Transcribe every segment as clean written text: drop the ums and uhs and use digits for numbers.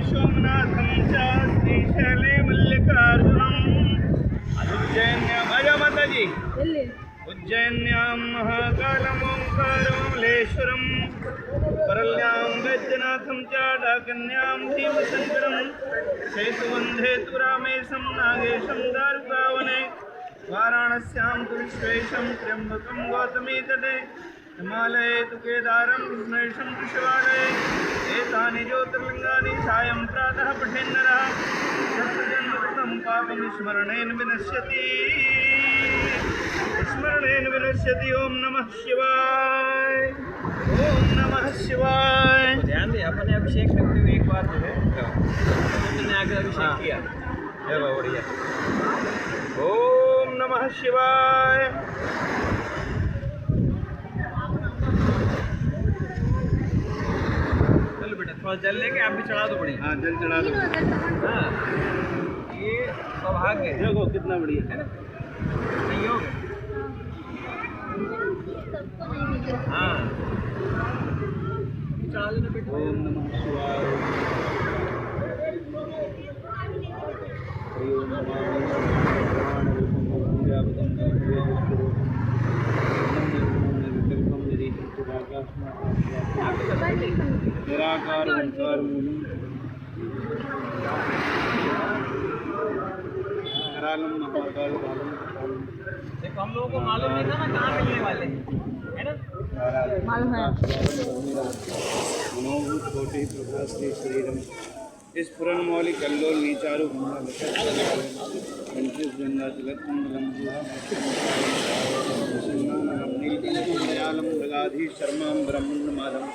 सोमनाथं च श्रीशैले मल्लिकार्जुनम् उज्जैन्यां आजा माता जी उज्जैन्यां महाकालं ओंकारमलेश्वरं परल्यां वैद्यनाथं च डाकन्यां भीमशङ्करं सेतुवन्धे तु रामेशं नागेशं दारुकावने वाराणस्यां तु विश्वेशं त्र्यम्बकं गौतमी तटे हिमालये तु केदारं कृष्णेशं तु शिवालये एतानि ज्योतिर्लिङ्गानि सायं प्रातः पठेन्नरः सत्यजन्मकृतं पापं स्मरणेन विनश्यति ओम नमः शिवाय ओम नमः शिवाय। ध्यान दे अपने अभिषेक करते हुए एक बार जो है मैंने आकर अभिषेक किया चलो बढ़िया। ओम नमः शिवाय। चलो बेटा थोड़ा जल लेके आप भी चढ़ा दो बढ़िया। हाँ जल चढ़ा दो। हाँ ये सौभाग्य है। देखो कितना बढ़िया है ना संयोग है। हाँ चढ़ा देना बेटा। ओम नमः शिवाय। ओम निराकार ओंकार करालम महाकाल देखो हम लोगों को मालूम नहीं था ना कहाँ मिलने वाले है ना मालूम है। मनोभूत कोटि प्रभास शरीरम इस पुरन मौलि कल्लोल नीचारु पंचीस गंगा तिलक मलयालम जगाधी शर्मा ब्रह्मण्ड माधव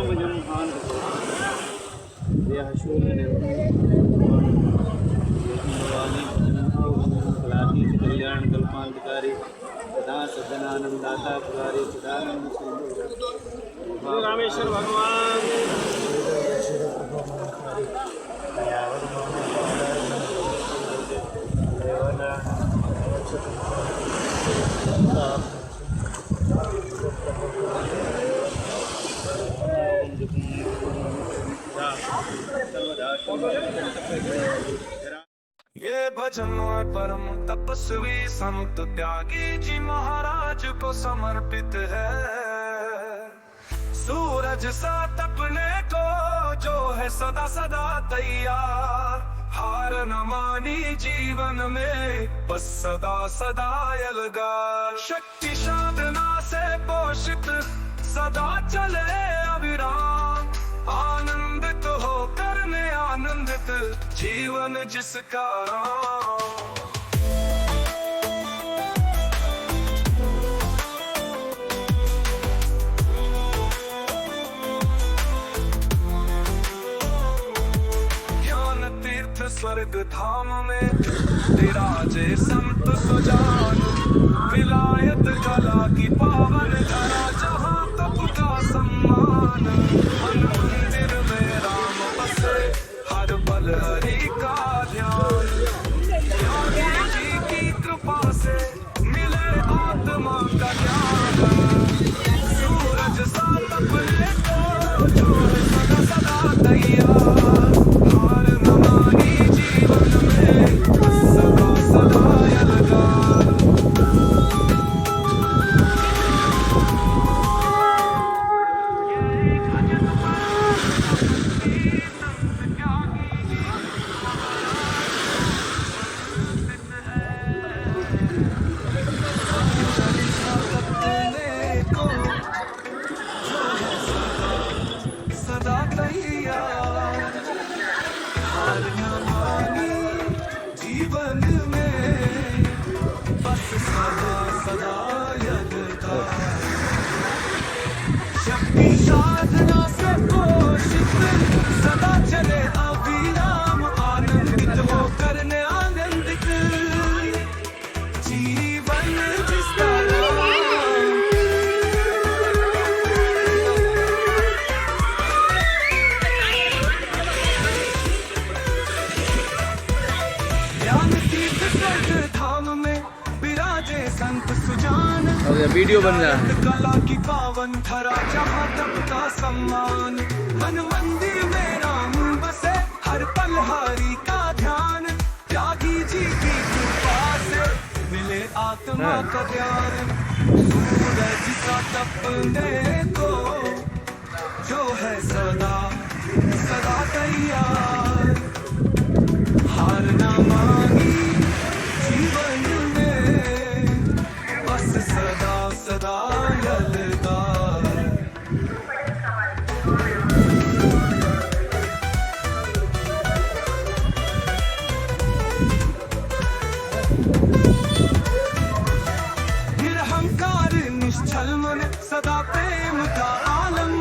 मजम हान कल्याण कल्पांतकारी सदा सदनानंदाता पुरारी सदानंद रामेश्वर भगवान ये भजन परम तपस्वी संत त्यागी जी महाराज को समर्पित है। सूरज सा तपने को जो है सदा सदा तैयार, हार न मानी जीवन में बस सदा सदा अलगार। शक्ति साधना से पोषित सदा चले अविराम, आनंदित हो करने आनंदित जीवन जिसका राम। ज्ञान तीर्थ स्वर्ग धाम में विराजे संत सुजान, विलायत कला की पावन धरा जहाँ तप का सम्मान। मन मंदिर में राम बसे हर पल हरि का ध्यान, ज्ञानी जी की कृपा से मिले आत्मा का ज्ञान। सूरज सा तपने को जो है सदा सदा तैयार, हार न मानी जीवन में बस सदा सदा अलगार। सदा तैयार, हार न मानी जीवन में बस सदा सदा अलगार। शक्ति साधना से पोषित सदा चले अविराम, आनंदित हो करने आनंदित जीवन जिसका ज्ञान तीर्थ स्वर्ग धाम में विराज विराजे संत सुजान, हो गया, वीडियो बन रहा है। कला की पावन धरा जहाँ तपता सम्मान, मन मंदिर में राम बसे हर पल हरि का ध्यान, त्यागी जी की कृपा से मिले आत्मा का ज्ञान, सूरज सा तपने को जो है सदा सदा तैयार, हार ना मानी जीवन में बस सदा सदा यलगार। निरहंकार निश्चल मन सदा प्रेम का आलम,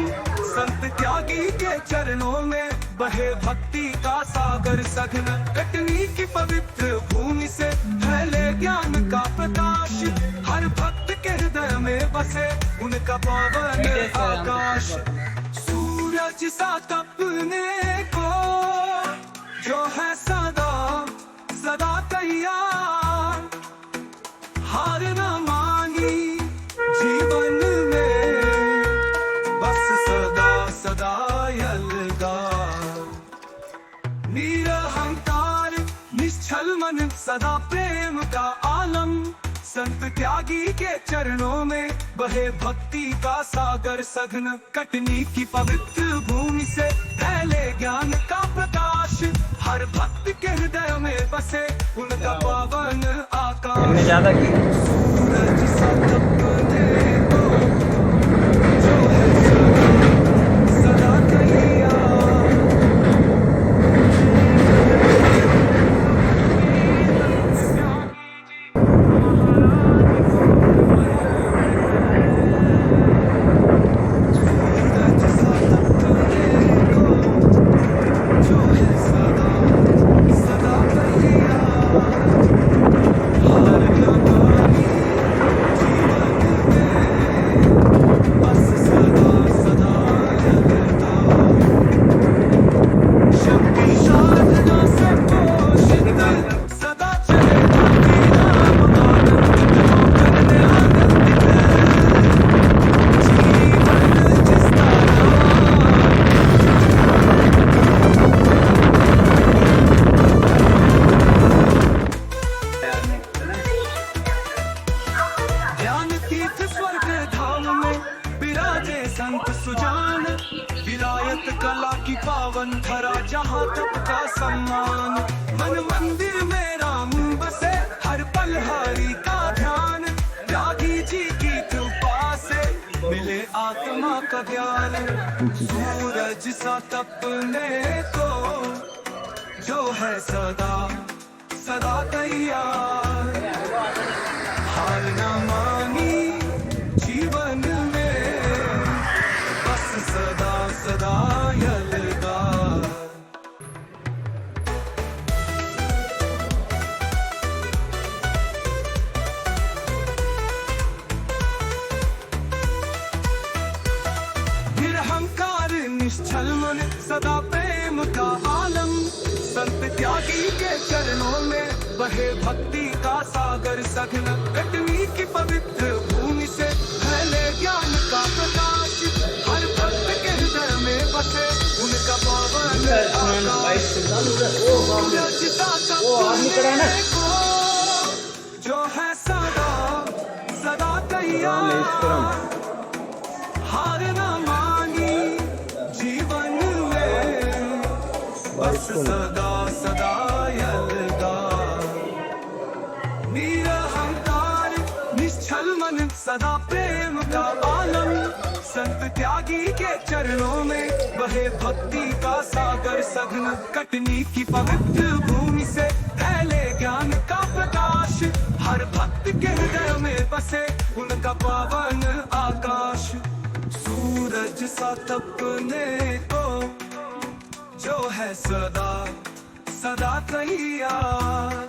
संत त्यागी के चरणों में बहे भक्ति का सागर सघन, कटनी की पवित्र भूमि से फैले ज्ञान का प्रकाश, हर भक्त के हृदय में बसे उनका पावन आकाश, सूरज सा तपने को जो है सदा सदा तैयार, हार न मानी जीवन में बस सदा सदा यलगार, निरहंकार निश्चल मन सदा प्रेम का आलम, संत त्यागी के चरणों में बहे भक्ति का सागर सघन, कटनी की पवित्र भूमि से फैले ज्ञान का प्रकाश, हर भक्त के हृदय में बसे उनका पावन आकाश, ज्यादा की सूरज सा तपने को जो है सदा सदा तैयार, संत सुजान, विलायत कला की पावन धरा जहाँ तप का सम्मान, मन मंदिर में राम बसे हर पल हरि का ध्यान, त्यागी जी की कृपा से मिले आत्मा का ज्ञान, सूरज सा तपने को जो है सदा सदा तैयार, हार न मानी जीवन में बस सदा सदा यलगार। निरहंकार निश्चल मन सदा प्रेम का आलम, संत त्यागी के चरणों में बहे भक्ति का सागर सघन, कटनी की पवित्र भूमि से फैले ज्ञान का प्रकाश, हर भक्त के हृदय में बसे उनका पावन आकाश, सूरज सा तपने को जो है सदा सदा तैयार, हार न मानी जीवन में बस सदा सदा यलगार, निरहंकार निश्चल मन सदा प्रेम का आलम, संत त्यागी के चरणों में बहे भक्ति का सागर सघन, कटनी की पवित्र भूमि से फैले ज्ञान का प्रकाश, हर भक्त के हृदय में बसे उनका पावन आकाश, सूरज सा तपने को जो है सदा सदा तैयार।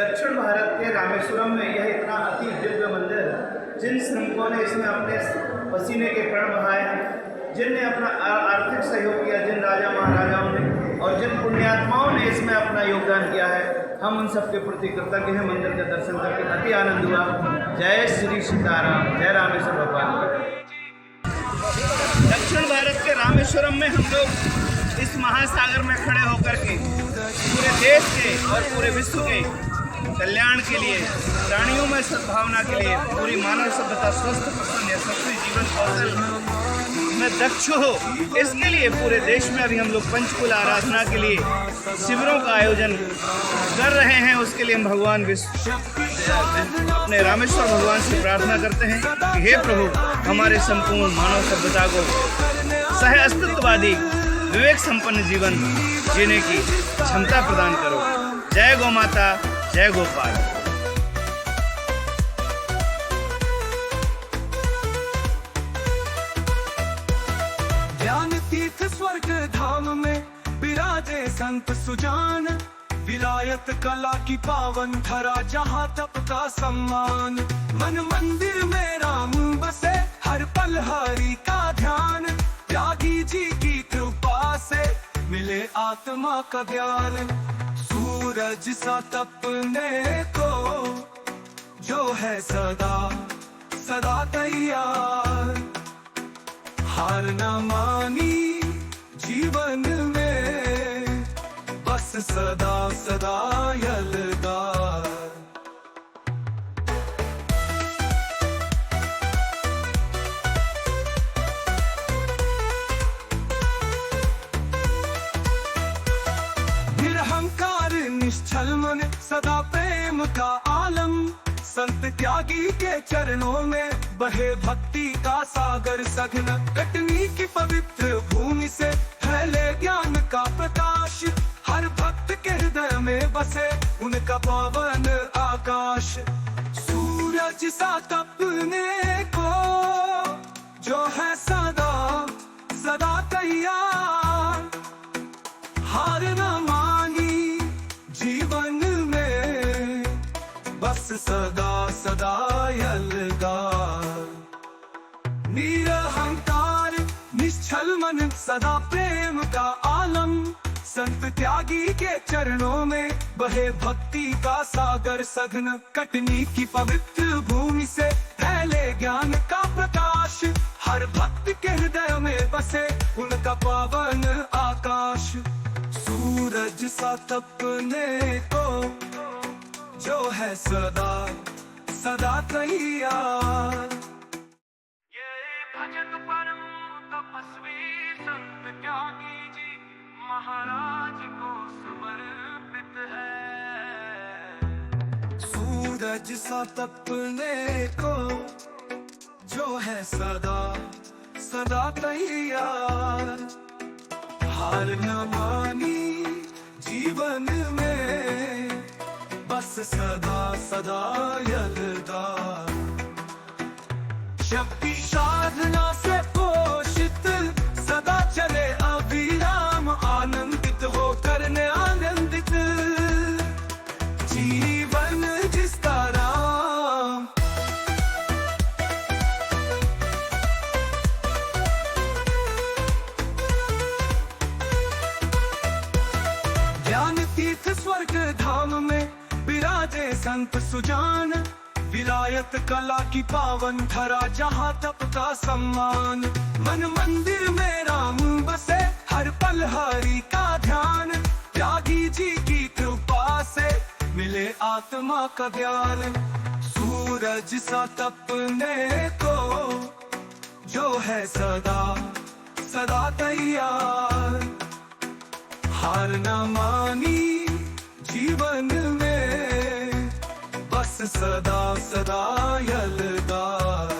The दक्षिण भारत के रामेश्वरम में यह इतना अति दिव्य मंदिर, जिन श्रमिकों ने इसमें अपने पसीने के प्राण बहाए हैं, जिनने अपना आर्थिक सहयोग किया, जिन राजा महाराजाओं ने और जिन पुण्यात्माओं ने इसमें अपना योगदान किया है, हम उन सबके प्रति कृतज्ञ हैं। मंदिर का दर्शन करके अति आनंद हुआ। जय श्री सीताराम, जय रामेश्वर भगवान। दक्षिण भारत के रामेश्वरम में हम लोग इस महासागर में खड़े होकर के पूरे देश के और पूरे विश्व के कल्याण के लिए, प्राणियों में सद्भावना के लिए, पूरी मानव सभ्यता स्वस्थ, प्रसन्न, यशस्वी जीवन कौशल में दक्ष हो, इसके लिए पूरे देश में अभी हम लोग पंचकुला आराधना के लिए शिविरों का आयोजन कर रहे हैं। उसके लिए हम भगवान अपने रामेश्वर भगवान से प्रार्थना करते हैं कि हे प्रभु, हमारे संपूर्ण मानव सभ्यता को सह अस्तित्ववादी विवेक संपन्न जीवन जीने की क्षमता प्रदान करो। जय गौ माता, जय गोपाल। ज्ञान तीर्थ स्वर्ग धाम में विराजे संत सुजान, विलायत कला की पावन धरा जहाँ तप का सम्मान। मन मंदिर में राम बसे, हर पल हरि का ध्यान, त्यागी जी की कृपा से मिले आत्मा का ज्ञान। सूरज सा तपने को जो है सदा सदा तैयार, हार न मानी जीवन में, बस सदा सदा यलगार। निरहंकार निश्चल मन, सदा प्रेम का आलम, संत त्यागी के चरणों में बहे भक्ति का सागर सघन। कटनी की पवित्र भूमि से फैले ज्ञान का प्रकाश, हर भक्त के हृदय में बसे उनका पावन आकाश। सूरज सा तपने को जो है सदा सदा तैयार, हार न मानी जीवन में, बस सदा सदा यलगार। निरहंकार निश्चल मन, सदा प्रेम का आलम, संत त्यागी के चरणों में बहे भक्ति का सागर सघन। कटनी की पवित्र भूमि से फैले ज्ञान का प्रकाश, हर भक्त के हृदय में बसे उनका पावन आकाश। सूरज सा तपने को जो है सदा सदा तैयार। ये भजन परम तपस्वी संत त्यागी जी महाराज को समर्पित है। सूरज सा तपने को जो है सदा सदा तैयार, हार न मानी जीवन में, बस सदा सदा यलगार। शक्ति साधना से पोषित सदा चले अविराम, आनंदित हो करने आनंदित जीवन जिसका राम। ज्ञान तीर्थ स्वर्ग धाम में विराजे संत सुजान, विलायत कला की पावन धरा जहाँ तप का सम्मान। मन मंदिर में राम बसे, हर पल हरि का ध्यान, त्यागी जी की कृपा से मिले आत्मा का ज्ञान। सूरज सा तपने को जो है सदा सदा तैयार, हार न मानी जीवन में, बस सदा सदा यलगार।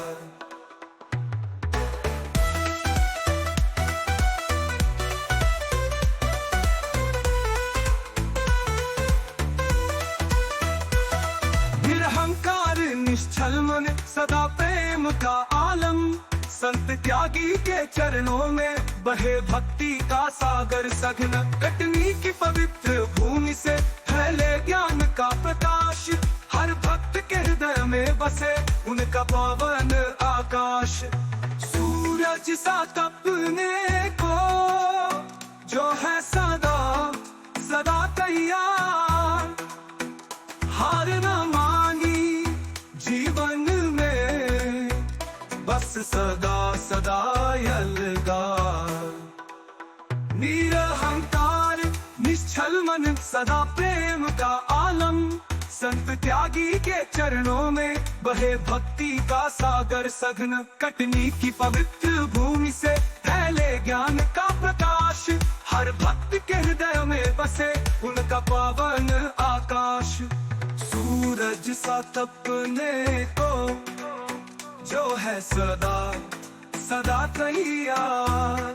निरहंकार निश्चल मन, सदा प्रेम का आलम, संत त्यागी के चरणों में बहे भक्ति का सागर सघन। कटनी की पवित्र भूमि से फैले ज्ञान का प्रकाश, हर भक्त के हृदय में बसे उनका पावन आकाश। सूरज सा तपने को जो है सदा सदा तैयार, हार न मानी जीवन में बस सदा सदा यलगार। निरहंकार निश्चल मन सदा प्रेम का आलम, संत त्यागी के चरणों में बहे भक्ति का सागर सघन। कटनी की पवित्र भूमि से फैले ज्ञान का प्रकाश, हर भक्त के हृदय में बसे उनका पावन आकाश। सूरज सा तपने को जो है सदा सदा तैयार,